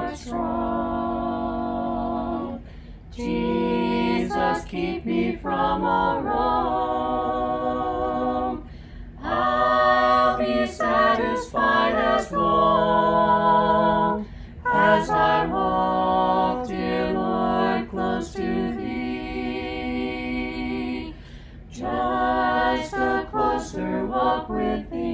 are strong. Jesus, keep me from all wrong. I'll be satisfied as long as I walk, dear Lord, close to Thee. Just a closer walk with Thee.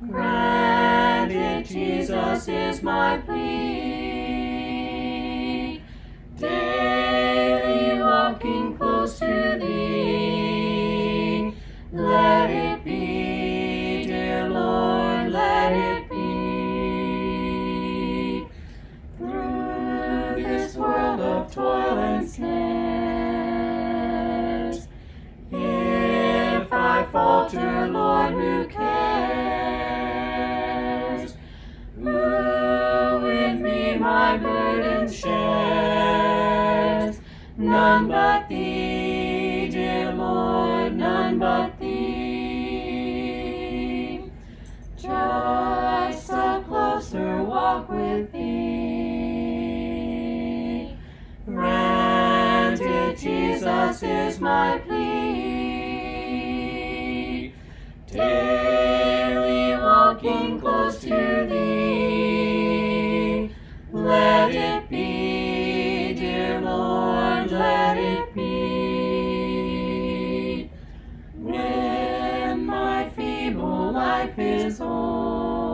Granted, Jesus is my plea. Daily walking close to Thee. Let it be, dear Lord, let it be. Through this world of toil and snares, if I falter, Lord, who cares? Who with me my burden shares? None but Thee, dear Lord, none but Thee. Just a closer walk with Thee. Granted, Jesus is my plea. Daily walking close to Thee. Let it be, dear Lord, let it be. When my feeble life is o'er,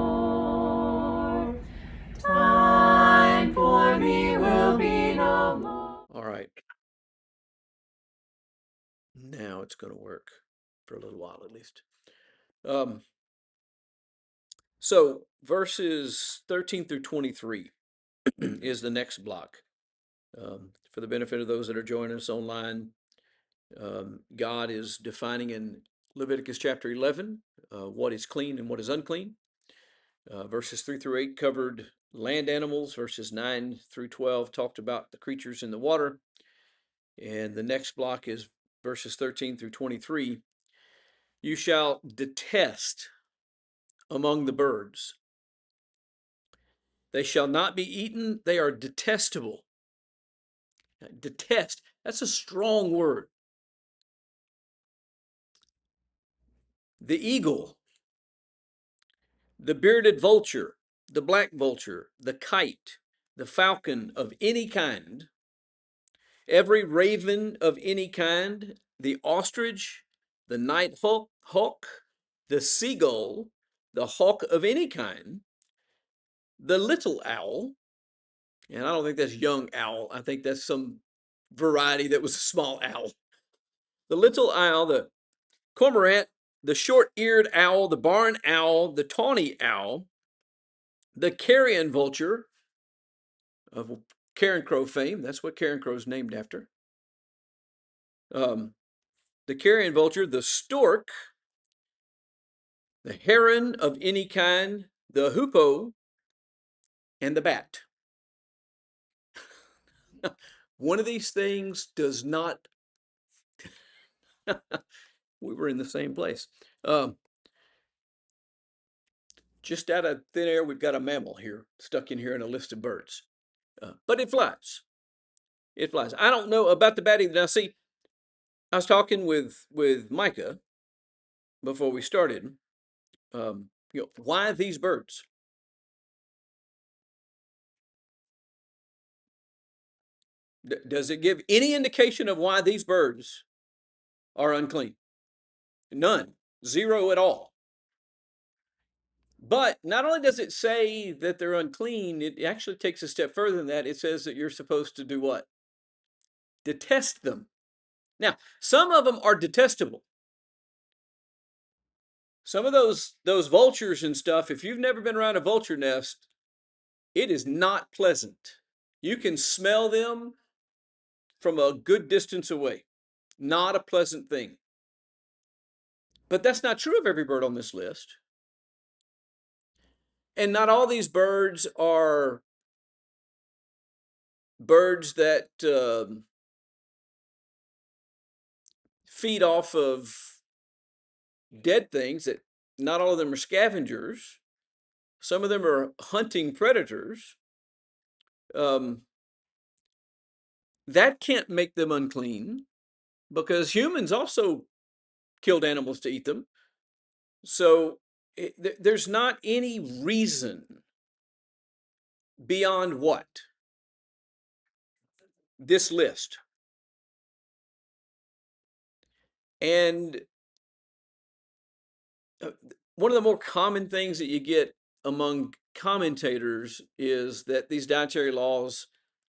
time for me will be no more. All right. Now it's going to work for a little while at least. So verses 13 through 23 is the next block. For the benefit of those that are joining us online, God is defining in Leviticus chapter 11 what is clean and what is unclean. Verses 3 through 8 covered land animals. Verses 9 through 12 talked about the creatures in the water. And the next block is verses 13 through 23. You shall detest among the birds. They shall not be eaten. They are detestable. Detest, that's a strong word. The eagle, the bearded vulture, the black vulture, the kite, the falcon of any kind, every raven of any kind, the ostrich, the night hawk, the seagull, the hawk of any kind, the little owl, and I don't think that's young owl. I think that's some variety that was a small owl. The little owl, the cormorant, the short-eared owl, the barn owl, the tawny owl, the carrion vulture of Carencrow fame. That's what Carencrow is named after. The carrion vulture, the stork, the heron of any kind, the hoopoe, and the bat. One of these things does not. We were in the same place. Just out of thin air, we've got a mammal here stuck in here in a list of birds. But it flies. It flies. I don't know about the bat either. Now, see, I was talking with Micah before we started. Why these birds? Does it give any indication of why these birds are unclean? None. Zero at all. But not only does it say that they're unclean, it actually takes a step further than that. It says that you're supposed to do what? Detest them. Now, some of them are detestable. Some of those vultures and stuff, if you've never been around a vulture nest, it is not pleasant. You can smell them from a good distance away. Not a pleasant thing. But that's not true of every bird on this list. And not all these birds are birds that feed off of dead things. That not all of them are scavengers. Some of them are hunting predators. That can't make them unclean because humans also killed animals to eat them. So there's not any reason beyond what? This list. And one of the more common things that you get among commentators is that these dietary laws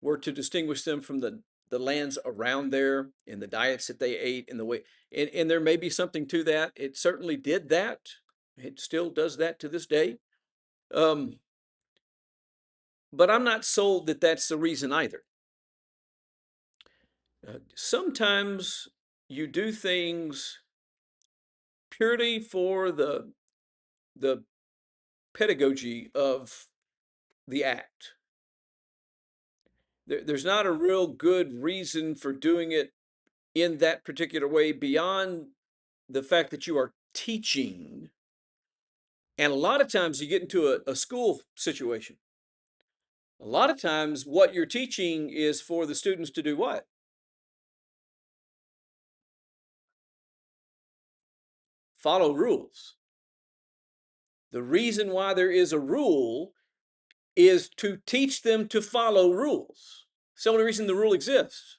were to distinguish them from the lands around there and the diets that they ate and the way, and there may be something to that. It certainly did that. It still does that to this day. But I'm not sold that that's the reason either. Sometimes you do things purely for the pedagogy of the act. There's not a real good reason for doing it in that particular way beyond the fact that you are teaching. And a lot of times you get into a school situation. A lot of times what you're teaching is for the students to do what? Follow rules. The reason why there is a rule is to teach them to follow rules. It's the only reason the rule exists.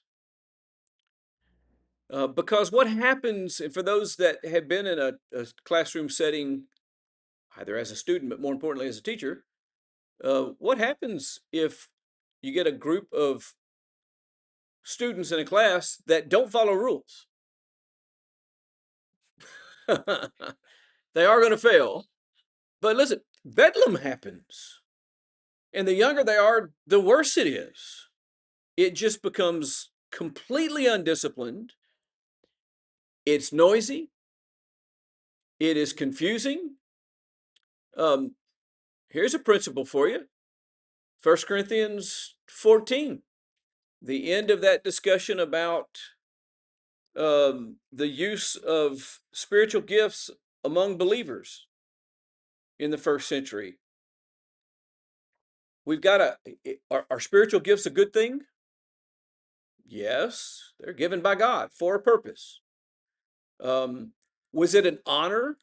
Because what happens, for those that have been in a classroom setting, either as a student, but more importantly as a teacher, what happens if you get a group of students in a class that don't follow rules? They are going to fail. But listen, bedlam happens. And the younger they are, the worse it is. It just becomes completely undisciplined. It's noisy. It is confusing. Here's a principle for you. 1 Corinthians 14, the end of that discussion about the use of spiritual gifts among believers in the first century. We've got are spiritual gifts a good thing? Yes, they're given by God for a purpose. Was it an honor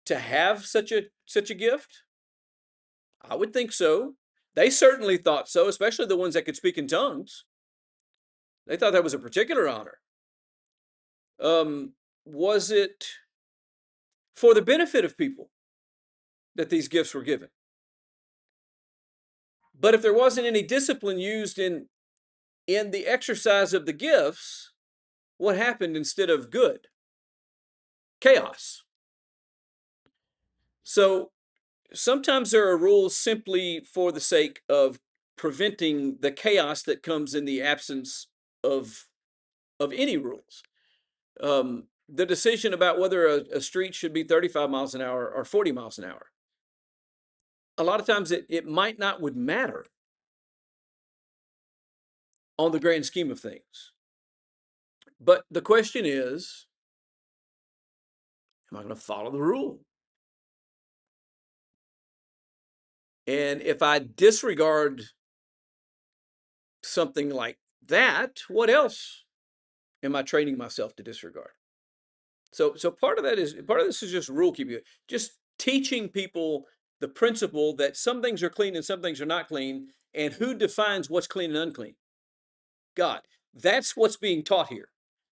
to have such a gift? I would think so. They certainly thought so, especially the ones that could speak in tongues. They thought that was a particular honor. Was it for the benefit of people that these gifts were given? But if there wasn't any discipline used in the exercise of the gifts, what happened instead of good? Chaos. So sometimes there are rules simply for the sake of preventing the chaos that comes in the absence of any rules. The decision about whether a street should be 35 miles an hour or 40 miles an hour, a lot of times it might not would matter on the grand scheme of things. But the question is, am I going to follow the rule? And if I disregard something like that, what else am I training myself to disregard? So part of this is just rule keeping, just teaching people the principle that some things are clean and some things are not clean, and who defines what's clean and unclean? God. That's what's being taught here.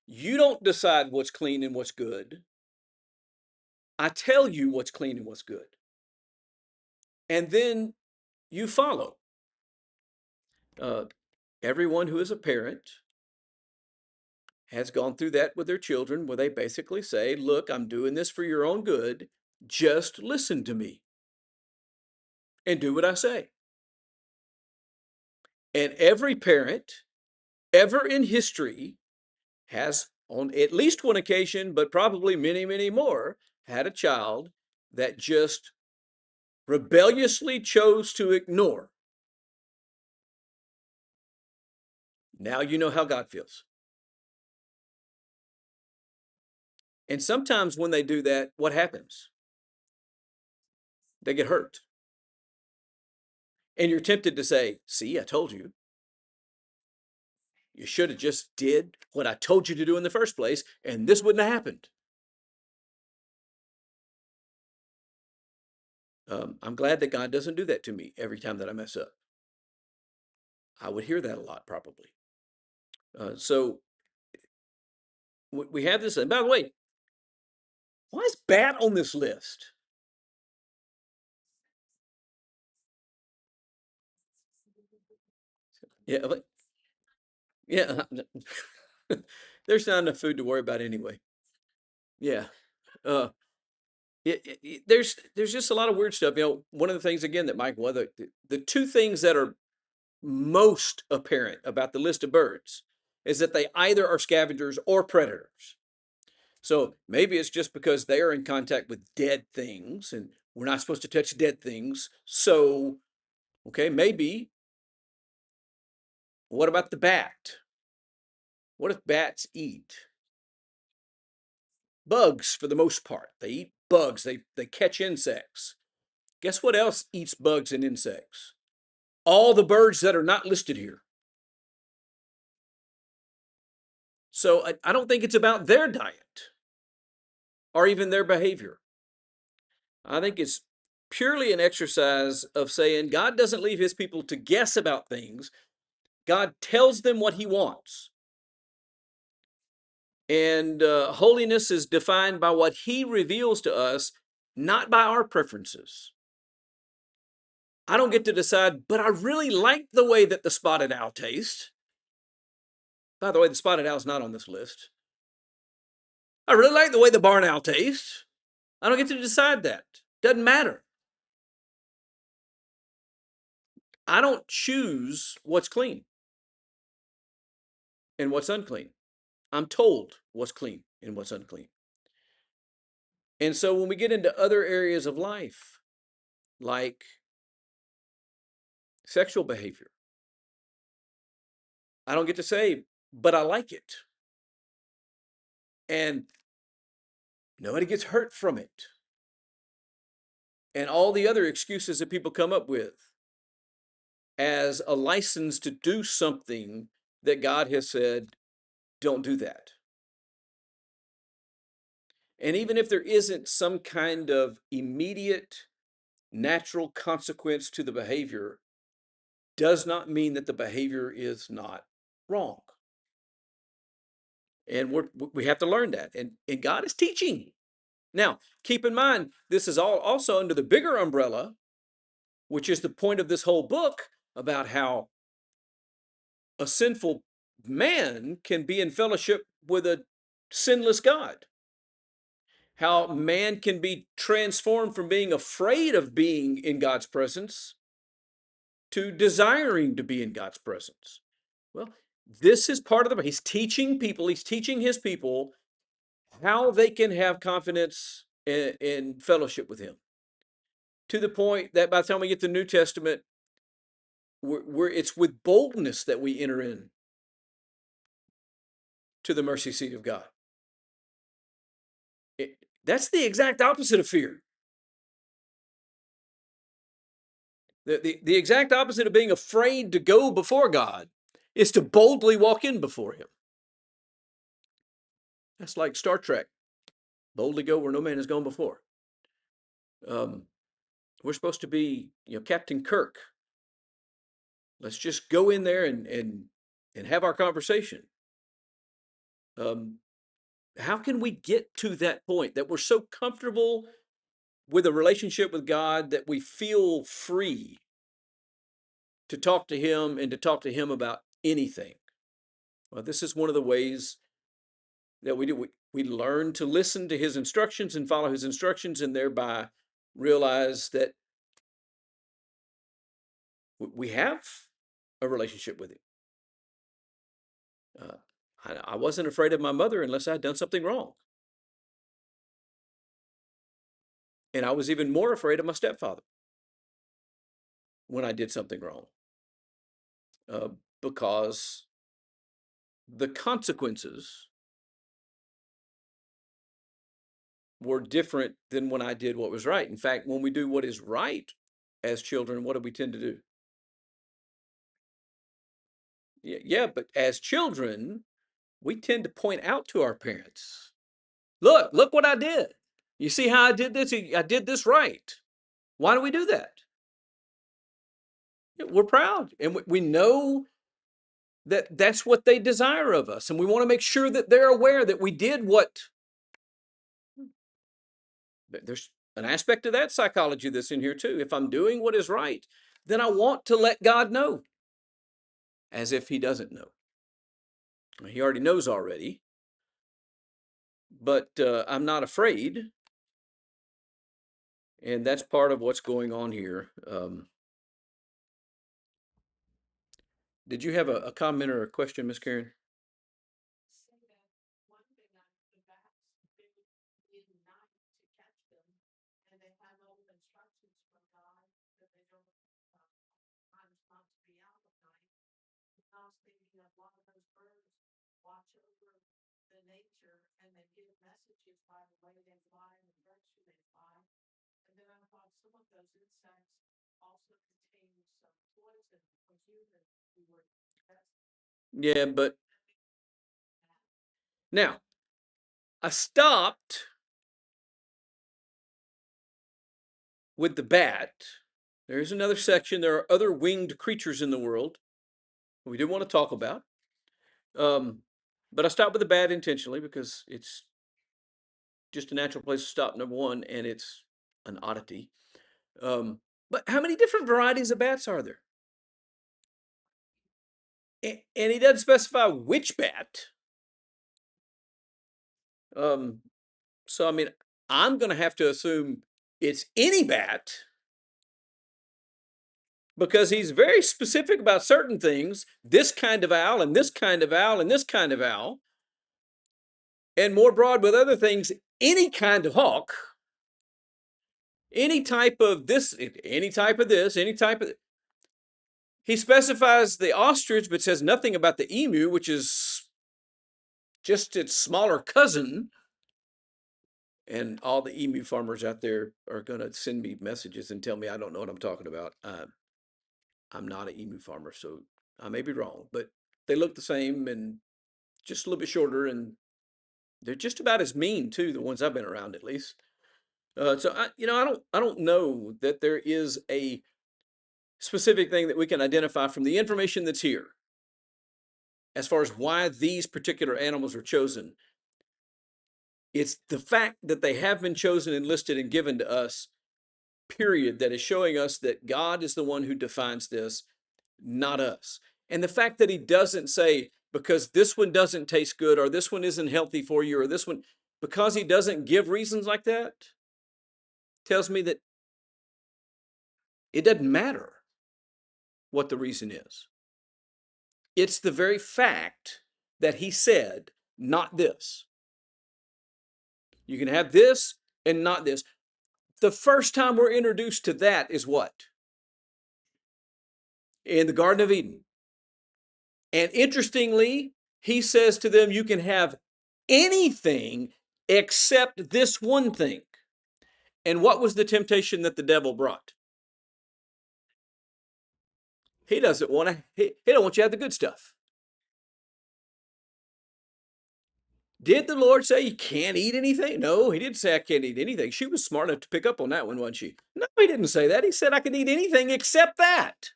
You don't decide what's clean and what's good. I tell you what's clean and what's good. And then you follow. Everyone who is a parent has gone through that with their children, where they basically say, look, I'm doing this for your own good. Just listen to me and do what I say. And every parent ever in history has, on at least one occasion, but probably many, many more, had a child that just rebelliously chose to ignore. Now you know how God feels. And sometimes when they do that, what happens? They get hurt. And you're tempted to say, see, I told you. You should have just did what I told you to do in the first place, and this wouldn't have happened. I'm glad that God doesn't do that to me every time that I mess up. I would hear that a lot, probably. So we have this. And by the way, why is bat on this list? Yeah, yeah. There's not enough food to worry about anyway. Yeah. Uh, there's just a lot of weird stuff. One of the things again that Mike, the two things that are most apparent about the list of birds is that they either are scavengers or predators. So maybe it's just because they are in contact with dead things and we're not supposed to touch dead things. So, okay, maybe. What about the bat? What if bats eat bugs for the most part? They eat bugs, they catch insects. Guess what else eats bugs and insects? All the birds that are not listed here. So I don't think it's about their diet or even their behavior. I think it's purely an exercise of saying God doesn't leave his people to guess about things. God tells them what he wants. And holiness is defined by what he reveals to us, not by our preferences. I don't get to decide, but I really like the way that the spotted owl tastes. By the way, the spotted owl is not on this list. I really like the way the barn owl tastes. I don't get to decide that. Doesn't matter. I don't choose what's clean and what's unclean. I'm told what's clean and what's unclean. And so when we get into other areas of life, like sexual behavior, I don't get to say, but I like it. And nobody gets hurt from it. And all the other excuses that people come up with as a license to do something that God has said, don't do that. And even if there isn't some kind of immediate natural consequence to the behavior, does not mean that the behavior is not wrong. And we have to learn that. And God is teaching. Now, keep in mind, this is all also under the bigger umbrella, which is the point of this whole book about how a sinful man can be in fellowship with a sinless God. How man can be transformed from being afraid of being in God's presence to desiring to be in God's presence. Well, this is part of he's teaching people, he's teaching his people how they can have confidence in fellowship with him. To the point that by the time we get to the New Testament, it's with boldness that we enter in to the mercy seat of God. That's the exact opposite of fear. The exact opposite of being afraid to go before God is to boldly walk in before him. That's like Star Trek. Boldly go where no man has gone before. We're supposed to be, Captain Kirk. Let's just go in there and have our conversation. How can we get to that point that we're so comfortable with a relationship with God that we feel free to talk to him and to talk to him about anything? Well, this is one of the ways that we do. We learn to listen to his instructions and follow his instructions, and thereby realize that we have a relationship with him. I wasn't afraid of my mother unless I had done something wrong. And I was even more afraid of my stepfather when I did something wrong, uh, because the consequences were different than when I did what was right. In fact, when we do what is right as children, what do we tend to do? Yeah, but as children, we tend to point out to our parents, look what I did. You see how I did this? I did this right. Why do we do that? We're proud, and we know that that's what they desire of us, and we want to make sure that they're aware that we did what. There's an aspect of that psychology that's in here too. If I'm doing what is right, then I want to let God know, as if he doesn't know. He already knows already, but I'm not afraid, and that's part of what's going on here. Did you have a comment or a question, Miss Karen? Yeah, but now I stopped with the bat. There's another section. There are other winged creatures in the world we didn't want to talk about. But I stopped with the bat intentionally because it's just a natural place to stop, number one, and it's an oddity. But how many different varieties of bats are there? And he doesn't specify which bat. So, I mean, I'm going to have to assume it's any bat because he's very specific about certain things, this kind of owl and this kind of owl and this kind of owl, and more broad with other things, any kind of hawk, any type of this, any type of this, any type of. He specifies the ostrich, but says nothing about the emu, which is just its smaller cousin. And all the emu farmers out there are going to send me messages and tell me I don't know what I'm talking about. I'm not an emu farmer, so I may be wrong, but they look the same and just a little bit shorter, and they're just about as mean too. The ones I've been around, at least. So I don't know that there is a specific thing that we can identify from the information that's here as far as why these particular animals are chosen. It's the fact that they have been chosen and listed and given to us, period, that is showing us that God is the one who defines this, not us. And the fact that he doesn't say, because this one doesn't taste good, or this one isn't healthy for you, or this one, because he doesn't give reasons like that, tells me that it doesn't matter what the reason is. It's the very fact that he said, not this. You can have this and not this. The first time we're introduced to that is what? In the Garden of Eden. And interestingly, he says to them, you can have anything except this one thing. And what was the temptation that the devil brought? He doesn't want to, he don't want you to have the good stuff. Did the Lord say you can't eat anything? No, he didn't say I can't eat anything. She was smart enough to pick up on that one, wasn't she? No, he didn't say that. He said I can eat anything except that.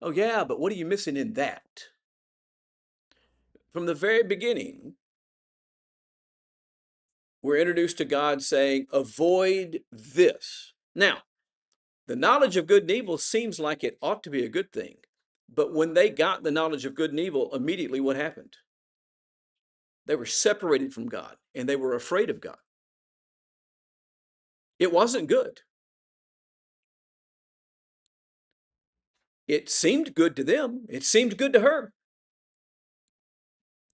Oh, yeah, but what are you missing in that? From the very beginning, we're introduced to God saying, avoid this. Now, the knowledge of good and evil seems like it ought to be a good thing. But when they got the knowledge of good and evil, immediately what happened? They were separated from God and they were afraid of God. It wasn't good. It seemed good to them. It seemed good to her.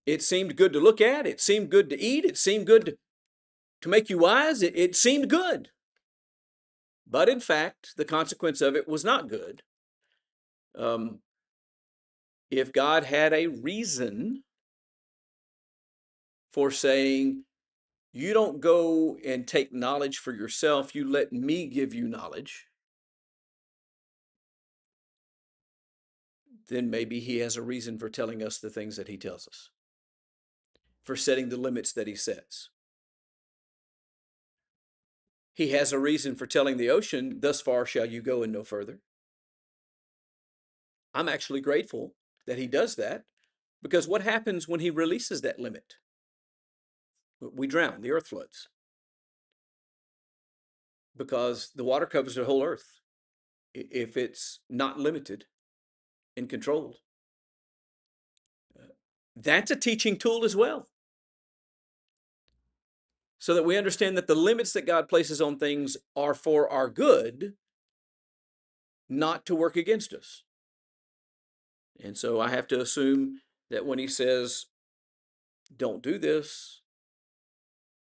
It seemed good to look at. It seemed good to eat. It seemed good to make you wise. It seemed good. But in fact, the consequence of it was not good. If God had a reason for saying, you don't go and take knowledge for yourself, you let me give you knowledge, then maybe he has a reason for telling us the things that he tells us, for setting the limits that he sets. He has a reason for telling the ocean, thus far shall you go and no further. I'm actually grateful that he does that, because what happens when he releases that limit? We drown, the earth floods, because the water covers the whole earth if it's not limited and controlled. That's a teaching tool as well, so that we understand that the limits that God places on things are for our good, not to work against us. And so I have to assume that when he says, don't do this,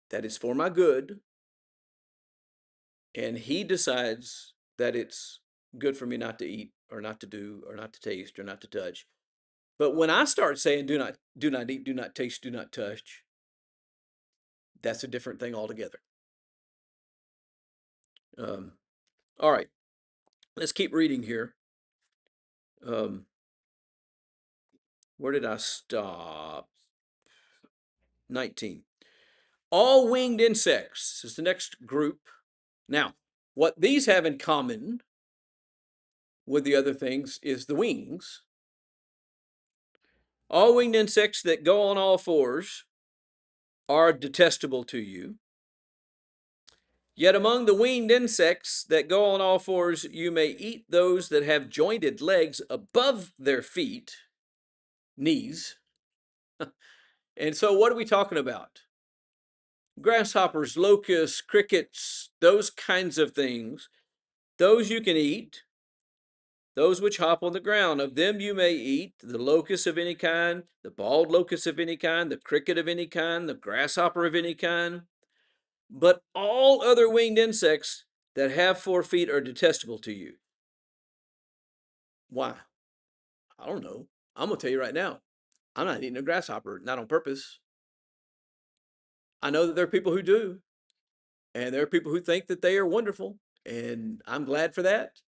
that is for my good, and he decides that it's good for me not to eat or not to do or not to taste or not to touch. But when I start saying do not eat, do not taste, do not touch, that's a different thing altogether. All right, let's keep reading here. Where did I stop? 19. All winged insects is the next group. Now, what these have in common with the other things is the wings. All winged insects that go on all fours are detestable to you. Yet among the winged insects that go on all fours, you may eat those that have jointed legs above their feet, knees. And so what are we talking about? Grasshoppers, locusts, crickets, those kinds of things. Those you can eat. Those which hop on the ground, of them you may eat, the locust of any kind, the bald locust of any kind, the cricket of any kind, the grasshopper of any kind. But all other winged insects that have 4 feet are detestable to you. Why? I don't know. I'm going to tell you right now. I'm not eating a grasshopper, not on purpose. I know that there are people who do, and there are people who think that they are wonderful, and I'm glad for that.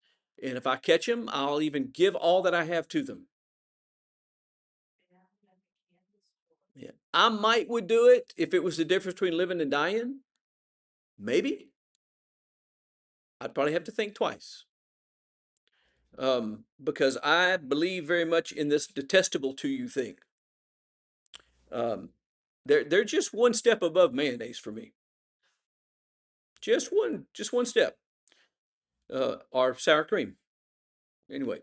And if I catch them, I'll even give all that I have to them. Yeah. I might would do it if it was the difference between living and dying. Maybe. I'd probably have to think twice. Because I believe very much in this detestable to you thing. They're just one step above mayonnaise for me. Just one step. Or sour cream. Anyway,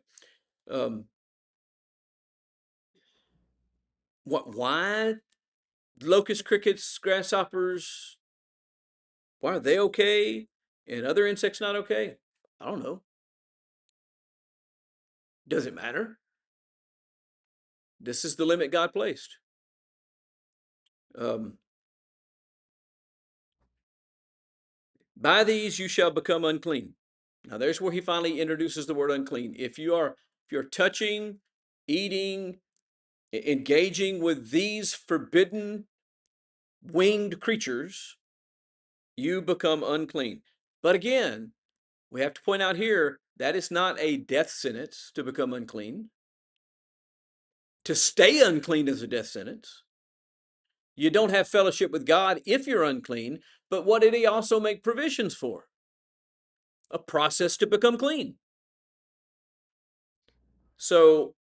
why locust, crickets, grasshoppers, why are they okay and other insects not okay? I don't know. Does it matter? This is the limit God placed. By these you shall become unclean. Now there's where he finally introduces the word unclean. If you're touching, eating, engaging with these forbidden winged creatures, you become unclean. But again, we have to point out here that is not a death sentence to become unclean. To stay unclean is a death sentence. You don't have fellowship with God if you're unclean, but what did he also make provisions for? A process to become clean. So,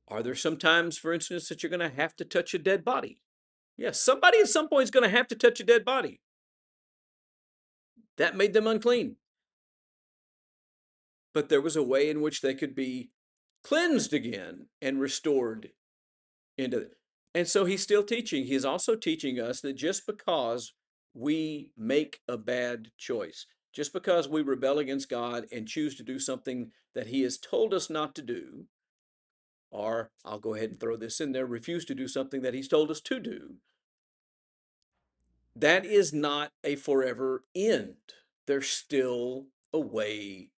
are there some times, for instance, that you're going to have to touch a dead body? Yes, somebody at some point is going to have to touch a dead body. That made them unclean. But there was a way in which they could be cleansed again and restored into it. And so he's still teaching. He is also teaching us that just because we make a bad choice, just because we rebel against God and choose to do something that he has told us not to do, or I'll go ahead and throw this in there, refuse to do something that he's told us to do, that is not a forever end. There's still a way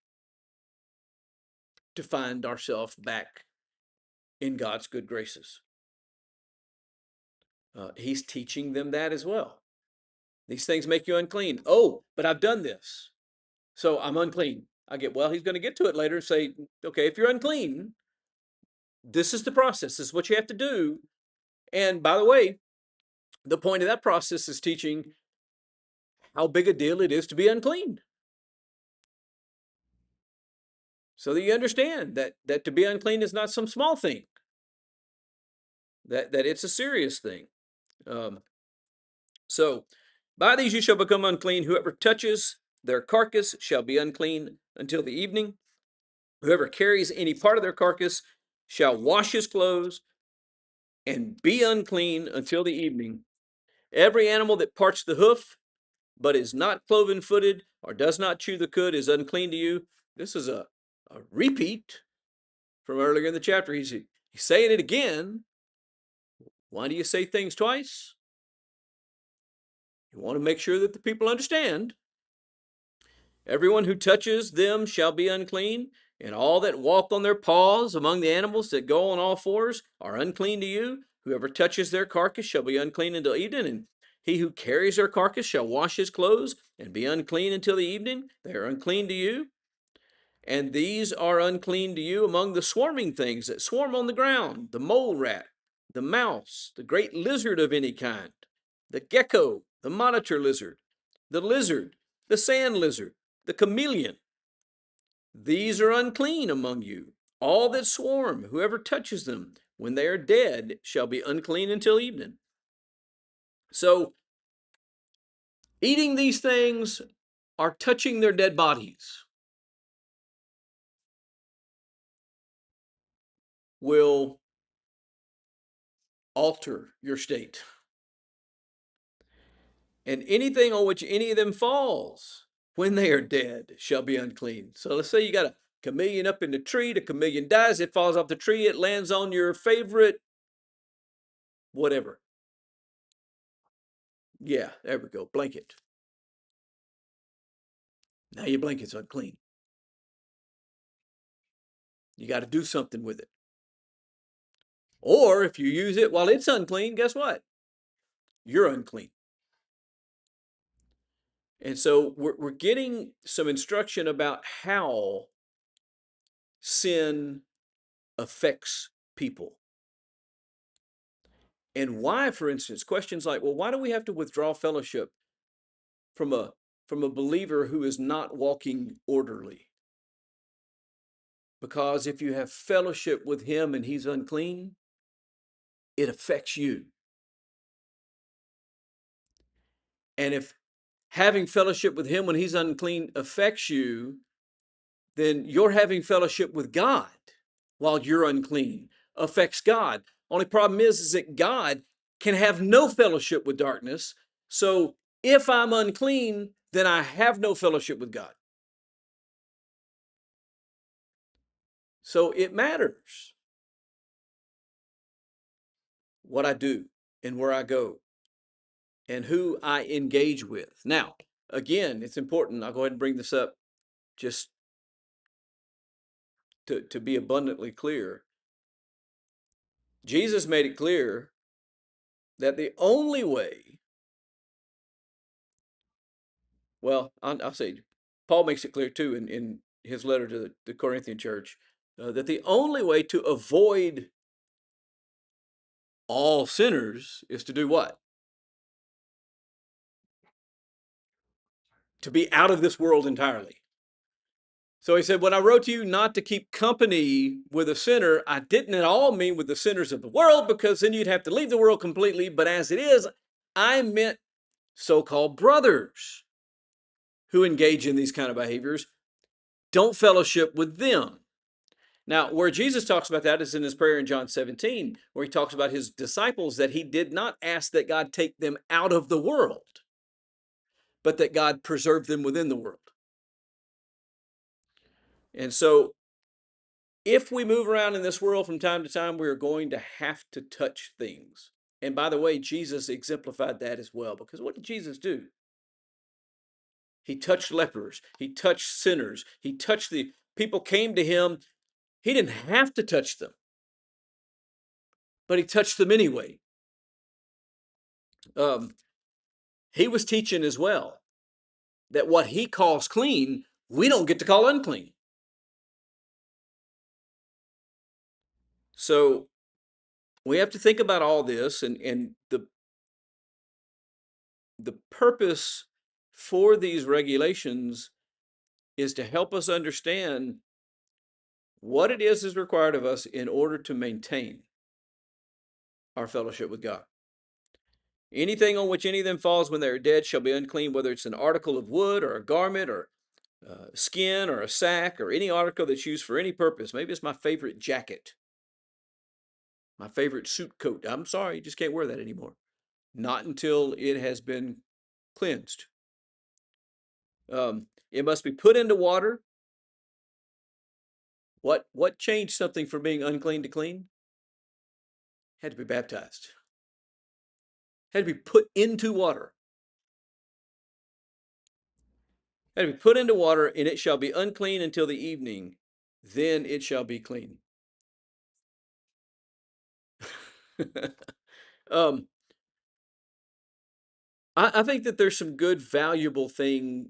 to find ourselves back in God's good graces. He's teaching them that as well. These things make you unclean. Oh, but I've done this, so I'm unclean. I get, well, he's going to get to it later and say, okay, if you're unclean, this is the process. This is what you have to do. And by the way, the point of that process is teaching how big a deal it is to be unclean. So that you understand that to be unclean is not some small thing, that it's a serious thing. So by these you shall become unclean. Whoever touches their carcass shall be unclean until the evening. Whoever carries any part of their carcass shall wash his clothes and be unclean until the evening. Every animal that parts the hoof, but is not cloven footed or does not chew the cud, is unclean to you. This is a repeat from earlier in the chapter. He's saying it again. Why do you say things twice? You want to make sure that the people understand. Everyone who touches them shall be unclean, and all that walk on their paws among the animals that go on all fours are unclean to you. Whoever touches their carcass shall be unclean until evening, and he who carries their carcass shall wash his clothes and be unclean until the evening. They are unclean to you. And these are unclean to you among the swarming things that swarm on the ground: the mole rat, the mouse, the great lizard of any kind, the gecko, the monitor lizard, the sand lizard, the chameleon. These are unclean among you. All that swarm, whoever touches them, when they are dead, shall be unclean until evening. So, eating these things are touching their dead bodies, will alter your state. And anything on which any of them falls, when they are dead, shall be unclean. So let's say you got a chameleon up in the tree, the chameleon dies, it falls off the tree, it lands on your favorite whatever. Yeah, there we go, blanket. Now your blanket's unclean. You got to do something with it. Or if you use it while it's unclean, guess what? You're unclean. And so we're getting some instruction about how sin affects people. And why, for instance, questions like, well, why do we have to withdraw fellowship from a believer who is not walking orderly? Because if you have fellowship with him and he's unclean, it affects you. And if having fellowship with him when he's unclean affects you, then you're having fellowship with God while you're unclean affects God. Only problem is that God can have no fellowship with darkness. So if I'm unclean, then I have no fellowship with God. So it matters what I do and where I go and who I engage with. Now, again, it's important. I'll go ahead and bring this up just to be abundantly clear. Jesus made it clear that the only way, well, I'll say, Paul makes it clear too in his letter to the Corinthian church, that the only way to avoid all sinners is to do what? To be out of this world entirely. So he said, when I wrote to you not to keep company with a sinner, I didn't at all mean with the sinners of the world, because then you'd have to leave the world completely. But as it is, I meant so-called brothers who engage in these kind of behaviors. Don't fellowship with them. Now, where Jesus talks about that is in his prayer in John 17, where he talks about his disciples, that he did not ask that God take them out of the world, but that God preserve them within the world. And so if we move around in this world from time to time, we are going to have to touch things. And by the way, Jesus exemplified that as well, because what did Jesus do? He touched lepers. He touched sinners. He touched the people came to him. He didn't have to touch them, but he touched them anyway. He was teaching as well that what he calls clean, we don't get to call unclean. So we have to think about all this, and the purpose for these regulations is to help us understand what it is required of us in order to maintain our fellowship with God. Anything on which any of them falls when they are dead shall be unclean, whether it's an article of wood or a garment or skin or a sack or any article that's used for any purpose. Maybe it's my favorite jacket, my favorite suit coat. I'm sorry, you just can't wear that anymore. Not until it has been cleansed. It must be put into water. What changed something from being unclean to clean? Had to be baptized. Had to be put into water. Had to be put into water, and it shall be unclean until the evening. Then it shall be clean. um, I think that there's some good, valuable things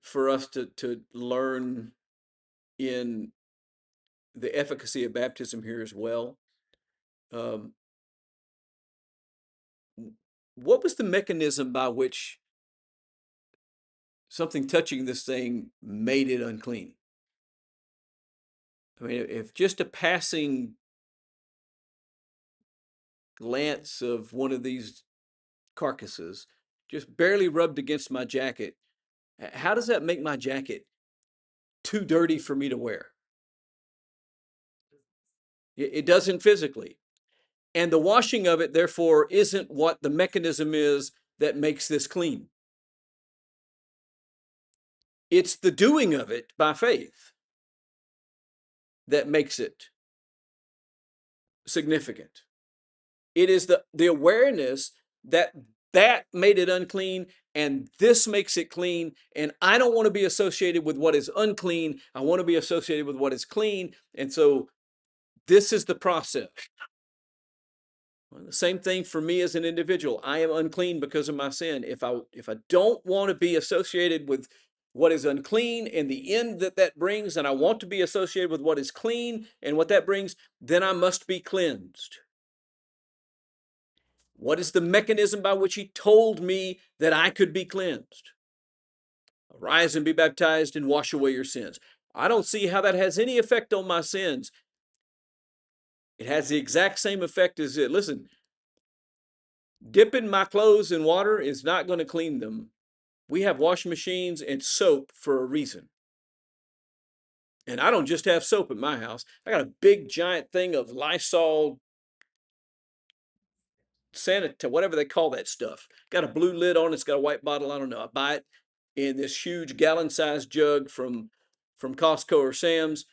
for us to learn in the efficacy of baptism here as well. Um, what was the mechanism by which something touching this thing made it unclean? I mean, if just a passing glance of one of these carcasses just barely rubbed against my jacket, how does that make my jacket too dirty for me to wear? It doesn't physically. And the washing of it, therefore, isn't what the mechanism is that makes this clean. It's the doing of it by faith that makes it significant. It is the awareness that that made it unclean and this makes it clean. And I don't want to be associated with what is unclean. I want to be associated with what is clean. And so this is the process. Well, the same thing for me as an individual. I am unclean because of my sin. If I don't want to be associated with what is unclean and the end that that brings, and I want to be associated with what is clean and what that brings, then I must be cleansed. What is the mechanism by which he told me that I could be cleansed? Arise and be baptized and wash away your sins. I don't see how that has any effect on my sins. It has the exact same effect as it. Listen, dipping my clothes in water is not going to clean them. We have washing machines and soap for a reason. And I don't just have soap at my house. I got a big giant thing of Lysol sanitary, whatever they call that stuff. Got a blue lid on it. It's got a white bottle. I don't know. I buy it in this huge gallon-sized jug from Costco or Sam's,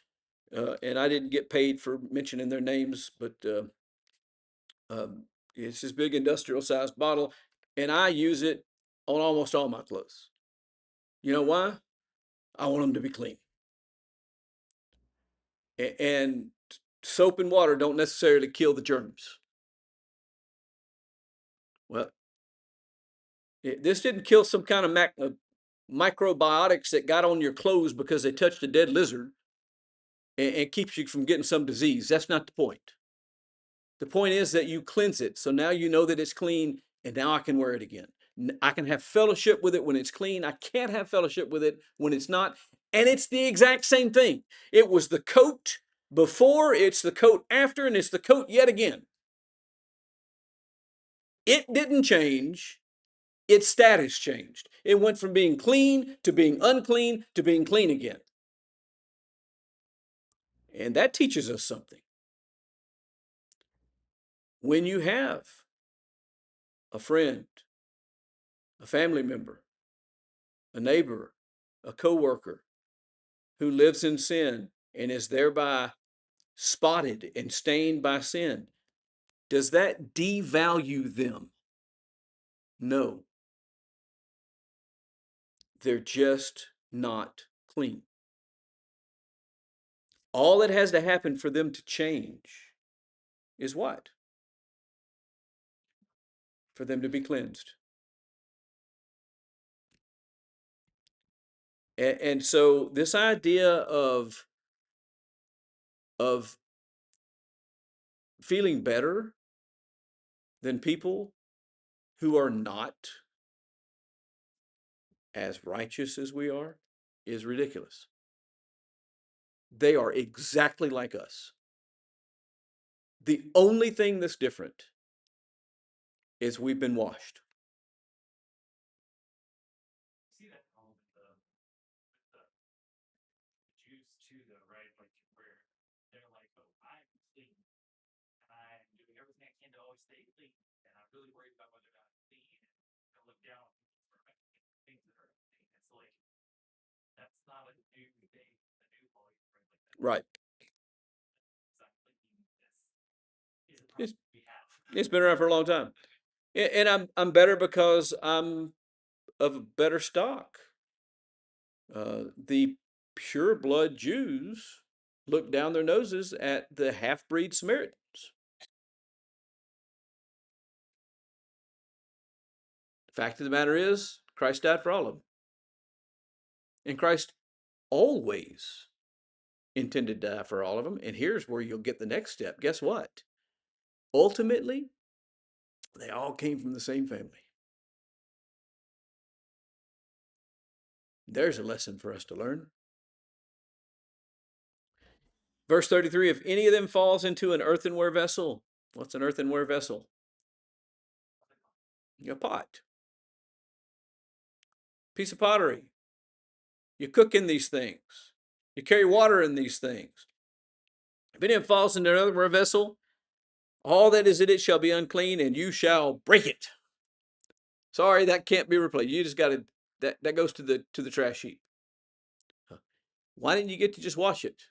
and I didn't get paid for mentioning their names, but um, it's this big industrial-sized bottle, and I use it on almost all my clothes. You know why? I want them to be clean. And soap and water don't necessarily kill the germs. Well, this didn't kill some kind of microbiotics that got on your clothes because they touched a dead lizard and keeps you from getting some disease. That's not the point. The point is that you cleanse it. So now you know that it's clean and now I can wear it again. I can have fellowship with it when it's clean. I can't have fellowship with it when it's not. And it's the exact same thing. It was the coat before, it's the coat after, and it's the coat yet again. It didn't change. Its status changed. It went from being clean to being unclean to being clean again. And that teaches us something. When you have a friend, a family member, a neighbor, a coworker who lives in sin and is thereby spotted and stained by sin, does that devalue them? No. They're just not clean. All that has to happen for them to change is what? For them to be cleansed. And so this idea of feeling better than people who are not as righteous as we are is ridiculous. They are exactly like us. The only thing that's different is we've been washed. See that with the Jews too, though, right? Like where they're like, "Oh, I'm clean, and I'm doing everything I can to always stay clean, and I'm really worried about whether or not I'm clean, and I look down on people for things that are unclean." It's like that's not a new thing, a new volume, right? Like that. Right. Is a It's, problem we have. it's been around for a long time. And I'm better because I'm of better stock. The pure blood Jews look down their noses at the half-breed Samaritans. The fact of the matter is, Christ died for all of them. And Christ always intended to die for all of them. And here's where you'll get the next step. Guess what? Ultimately, they all came from the same family. There's a lesson for us to learn. Verse 33, if any of them falls into an earthenware vessel, what's an earthenware vessel? A pot, piece of pottery. You cook in these things. You carry water in these things. If any of them falls into an earthenware vessel, all that is in it shall be unclean, and you shall break it. Sorry, that can't be replaced. You just got to, that goes to the trash heap. Why didn't you get to just wash it?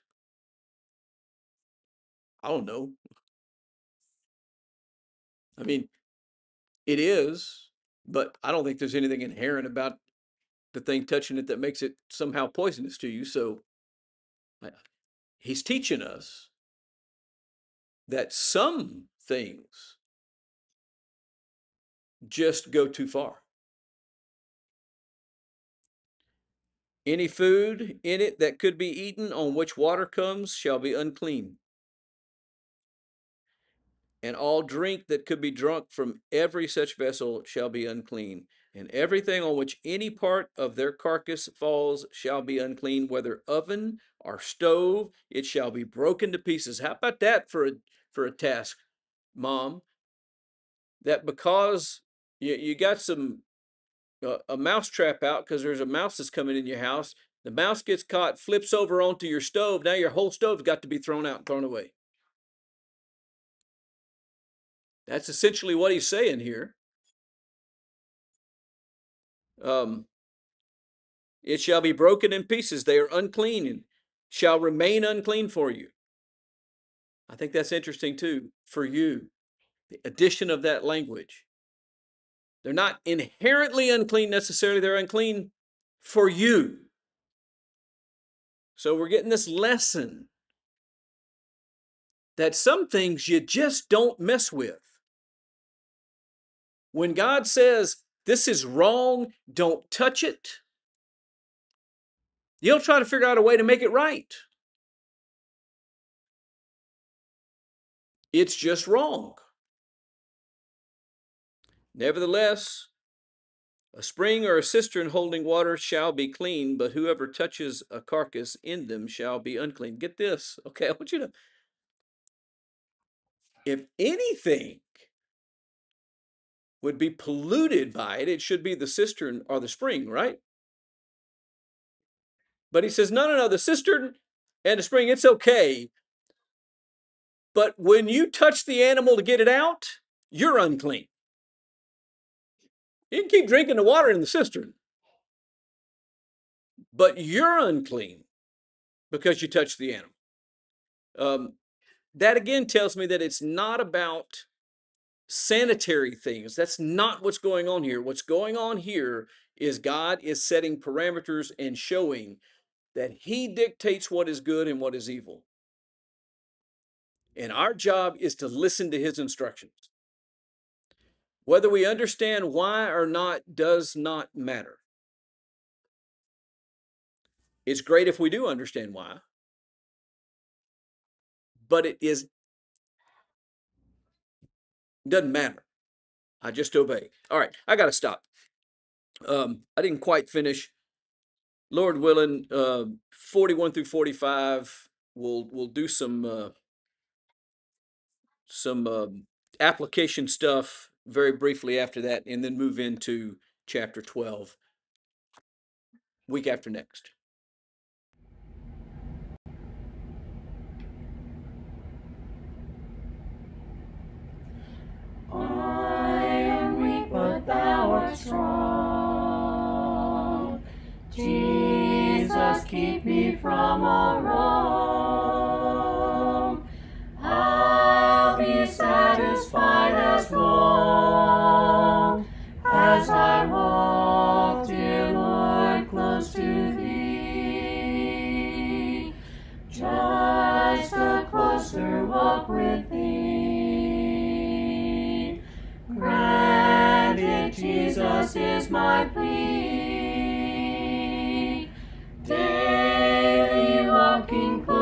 I don't know. I mean, it is, but I don't think there's anything inherent about the thing touching it that makes it somehow poisonous to you. So he's teaching us that some things just go too far. Any food in it that could be eaten on which water comes shall be unclean. And all drink that could be drunk from every such vessel shall be unclean. And everything on which any part of their carcass falls shall be unclean, whether oven or stove, it shall be broken to pieces. How about that for a task, Mom? That because you got some a mouse trap out because there's a mouse that's coming in your house. The mouse gets caught, flips over onto your stove. Now your whole stove's got to be thrown out and thrown away. That's essentially what he's saying here. It shall be broken in pieces. They are unclean and shall remain unclean for you. I think that's interesting too, for you. The addition of that language. They're not inherently unclean necessarily, they're unclean for you. So we're getting this lesson that some things you just don't mess with. When God says, this is wrong, don't touch it, you'll try to figure out a way to make it right. It's just wrong. Nevertheless, a spring or a cistern holding water shall be clean, but whoever touches a carcass in them shall be unclean. Get this, okay? I want you to, if anything would be polluted by it, it should be the cistern or the spring, right? But he says, no, the cistern and the spring, it's okay. But when you touch the animal to get it out, you're unclean. You can keep drinking the water in the cistern, but you're unclean because you touched the animal. That again tells me that it's not about sanitary things. That's not what's going on here. What's going on here is God is setting parameters and showing that he dictates what is good and what is evil. And our job is to listen to his instructions. Whether we understand why or not does not matter. It's great if we do understand why, but doesn't matter. I just obey. All right, I got to stop. I didn't quite finish. Lord willing, 41 through 45. We'll do some application stuff very briefly after that, and then move into chapter 12 week after next. I am weak, but thou art strong. Jesus, keep me from all wrong. I'll be satisfied as long as I walk, dear Lord, close to thee. Just a closer walk with thee. Granted, Jesus is my plea. Daily walking close